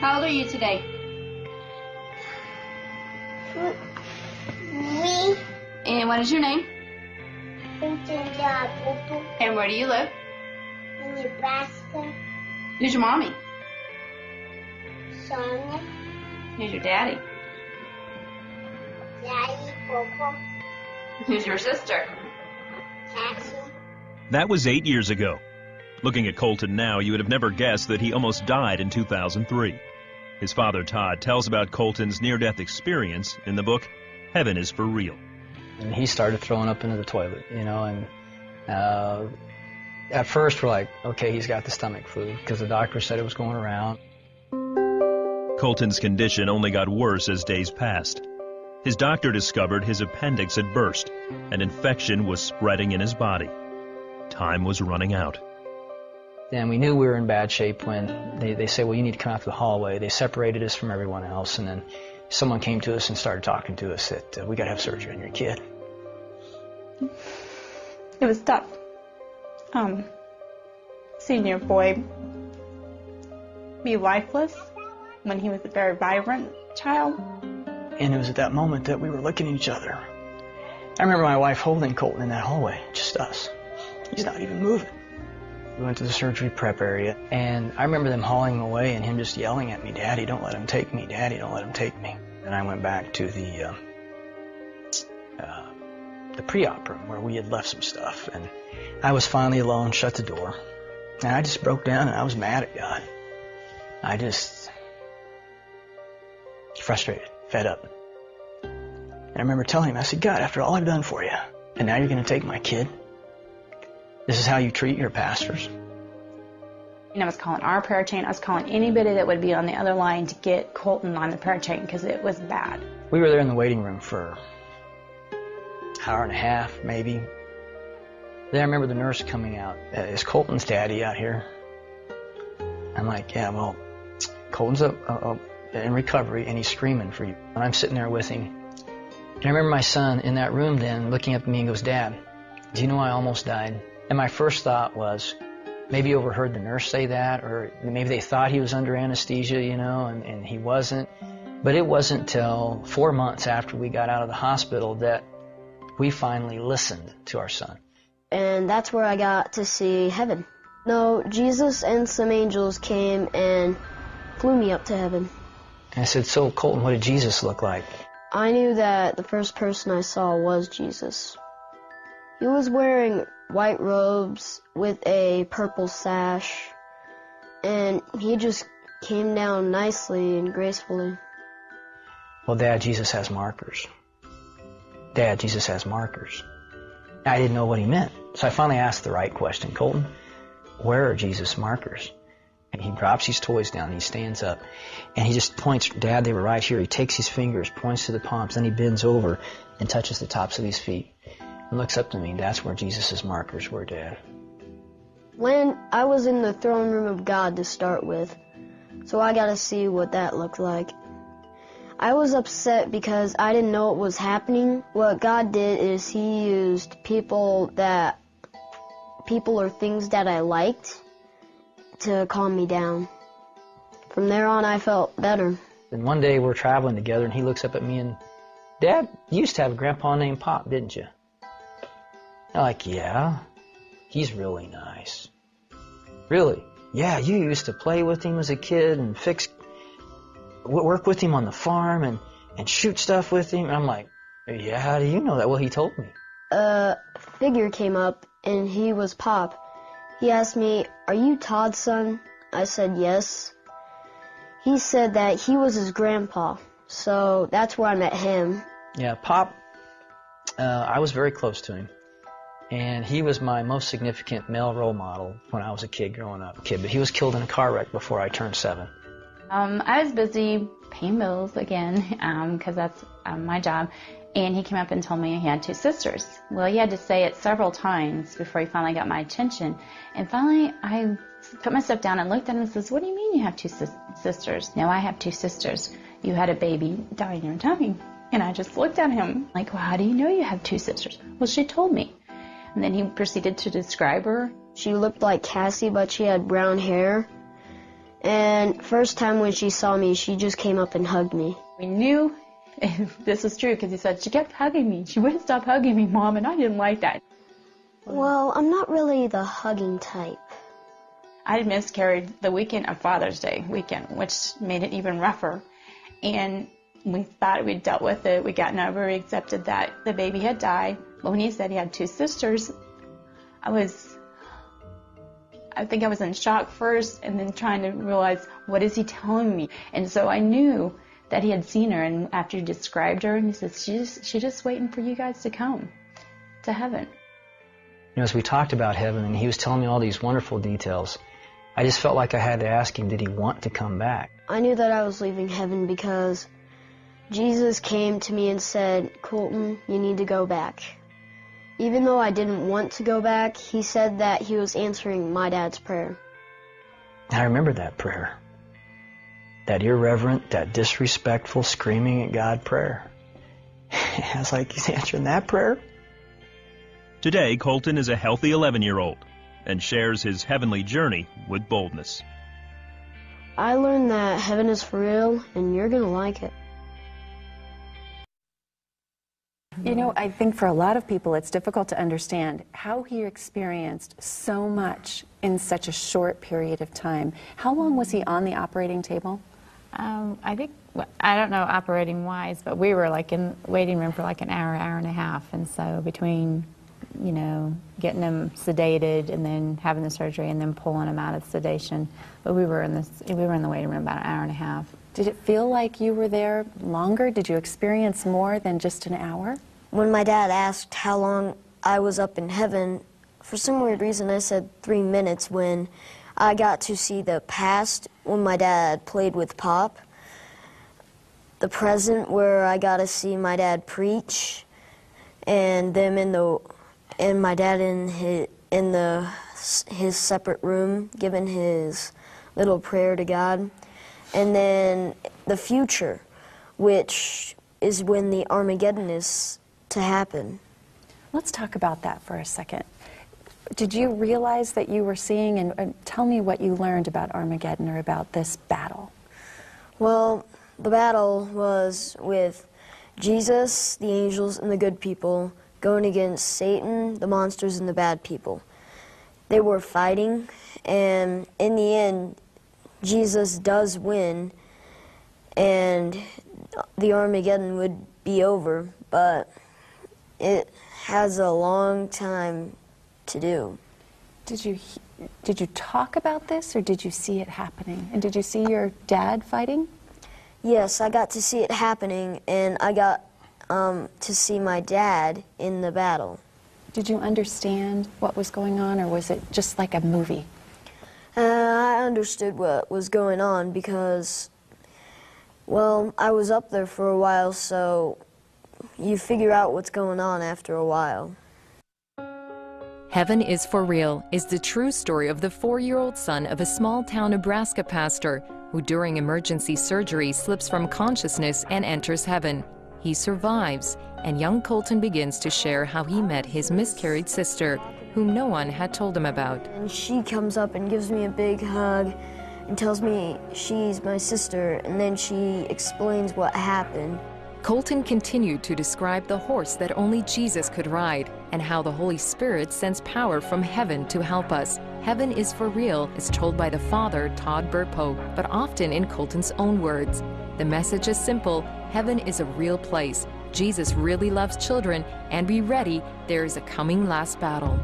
How old are you today? 3. And what is your name? And where do you live? In Nebraska. Who's your mommy? Sonia. Who's your daddy? Daddy. Popo. Who's your sister? Cassie. That was 8 years ago. Looking at Colton now, you would have never guessed that he almost died in 2003. His father, Todd, tells about Colton's near-death experience in the book, Heaven is for Real. And he started throwing up into the toilet, you know, and at first we're like, okay, he's got the stomach flu, because the doctor said it was going around. Colton's condition only got worse as days passed. His doctor discovered his appendix had burst. An infection was spreading in his body. Time was running out. And we knew we were in bad shape when they said, well, you need to come out to the hallway. They separated us from everyone else, and then someone came to us and started talking to us that we got to have surgery on your kid. It was tough. Seeing your boy be lifeless when he was a very vibrant child. And it was at that moment that we were looking at each other. I remember my wife holding Colton in that hallway, just us. He's not even moving. We went to the surgery prep area, and I remember them hauling him away and him just yelling at me, Daddy, don't let him take me. Daddy, don't let him take me. And I went back to the pre-op room where we had left some stuff, and I was finally alone, shut the door, and I just broke down and I was mad at God. I just frustrated, fed up. And I remember telling him, I said, God, after all I've done for you, and now you're going to take my kid? This is how you treat your pastors? And I was calling our prayer chain. I was calling anybody that would be on the other line to get Colton on the prayer chain because it was bad. We were there in the waiting room for an hour and a half, maybe. Then I remember the nurse coming out. Is Colton's daddy out here? I'm like, yeah, well, Colton's in recovery and he's screaming for you. And I'm sitting there with him. And I remember my son in that room then looking up at me and goes, Dad, do you know I almost died? And my first thought was, maybe overheard the nurse say that, or maybe they thought he was under anesthesia, you know, and he wasn't. But it wasn't till 4 months after we got out of the hospital that we finally listened to our son. And that's where I got to see heaven. No, Jesus and some angels came and flew me up to heaven. And I said, so Colton, what did Jesus look like? I knew that the first person I saw was Jesus. He was wearing white robes with a purple sash, and he just came down nicely and gracefully. Well, Dad, Jesus has markers. Dad, Jesus has markers. I didn't know what he meant, so I finally asked the right question. Colton, where are Jesus' markers? And he drops his toys down, and he stands up, and he just points, Dad, they were right here. He takes his fingers, points to the palms, then he bends over and touches the tops of his feet. And looks up to me, that's where Jesus' markers were, Dad. When I was in the throne room of God to start with, so I got to see what that looked like. I was upset because I didn't know what was happening. What God did is he used people or things that I liked to calm me down. From there on, I felt better. And one day we're traveling together, and he looks up at me and, Dad, you used to have a grandpa named Pop, didn't you? I'm like, yeah, he's really nice. Really? Yeah, you used to play with him as a kid and work with him on the farm and shoot stuff with him. And I'm like, yeah, how do you know that? Well, he told me. A figure came up, and he was Pop. He asked me, are you Todd's son? I said, yes. He said that he was his grandpa, so that's where I met him. Yeah, Pop, I was very close to him. And he was my most significant male role model when I was a kid growing up. But he was killed in a car wreck before I turned 7. I was busy paying bills again, because that's my job. And he came up and told me he had 2 sisters. Well, he had to say it several times before he finally got my attention. And finally, I put my stuff down and looked at him and says, what do you mean you have 2 sisters? No, I have 2 sisters. You had a baby die in your tummy. And I just looked at him like, well, how do you know you have 2 sisters? Well, she told me. And then he proceeded to describe her. She looked like Cassie, but she had brown hair. And first time when she saw me, she just came up and hugged me. We knew this was true because he said, she kept hugging me. She wouldn't stop hugging me, Mom, and I didn't like that. Well, I'm not really the hugging type. I had miscarried the weekend of Father's Day weekend, which made it even rougher. And we thought we'd dealt with it. We gotten over, we accepted that the baby had died. But when he said he had 2 sisters, I think I was in shock first and then trying to realize, what is he telling me? And so I knew that he had seen her, and after he described her, and he said, she's just waiting for you guys to come to heaven. You know, as we talked about heaven, and he was telling me all these wonderful details, I just felt like I had to ask him, did he want to come back? I knew that I was leaving heaven because Jesus came to me and said, Colton, you need to go back. Even though I didn't want to go back, he said that he was answering my dad's prayer. I remember that prayer. That irreverent, that disrespectful, screaming at God prayer. I was like, he's answering that prayer? Today, Colton is a healthy 11-year-old and shares his heavenly journey with boldness. I learned that heaven is for real, and you're going to like it. You know, I think for a lot of people it's difficult to understand how he experienced so much in such a short period of time. How long was he on the operating table? I think, I don't know operating wise, but we were like in waiting room for like an hour, hour and a half. And so between, you know, getting him sedated and then having the surgery and then pulling him out of sedation, but we were in the waiting room about an hour and a half. Did it feel like you were there longer? Did you experience more than just an hour? When my dad asked how long I was up in heaven, for some weird reason I said 3 minutes when I got to see the past when my dad played with Pop, the present where I got to see my dad preach, and them and my dad in his separate room giving his little prayer to God, and then the future, which is when the Armageddon is to happen. Let's talk about that for a second. Did you realize that you were seeing, and tell me what you learned about Armageddon or about this battle? Well, the battle was with Jesus, the angels, and the good people going against Satan, the monsters, and the bad people. They were fighting, and in the end, Jesus does win, and the Armageddon would be over, but it has a long time to do. Did you talk about this, or did you see it happening? And did you see your dad fighting? Yes, I got to see it happening, and I got to see my dad in the battle. Did you understand what was going on, or was it just like a movie? I understood what was going on because, well, I was up there for a while, so you figure out what's going on after a while. Heaven is for Real is the true story of the 4-year-old son of a small-town Nebraska pastor who during emergency surgery slips from consciousness and enters heaven. He survives, and young Colton begins to share how he met his miscarried sister, whom no one had told him about. And she comes up and gives me a big hug and tells me she's my sister, and then she explains what happened. Colton continued to describe the horse that only Jesus could ride and how the Holy Spirit sends power from heaven to help us. Heaven is for real is told by the father, Todd Burpo, but often in Colton's own words. The message is simple: heaven is a real place. Jesus really loves children, and be ready, there is a coming last battle.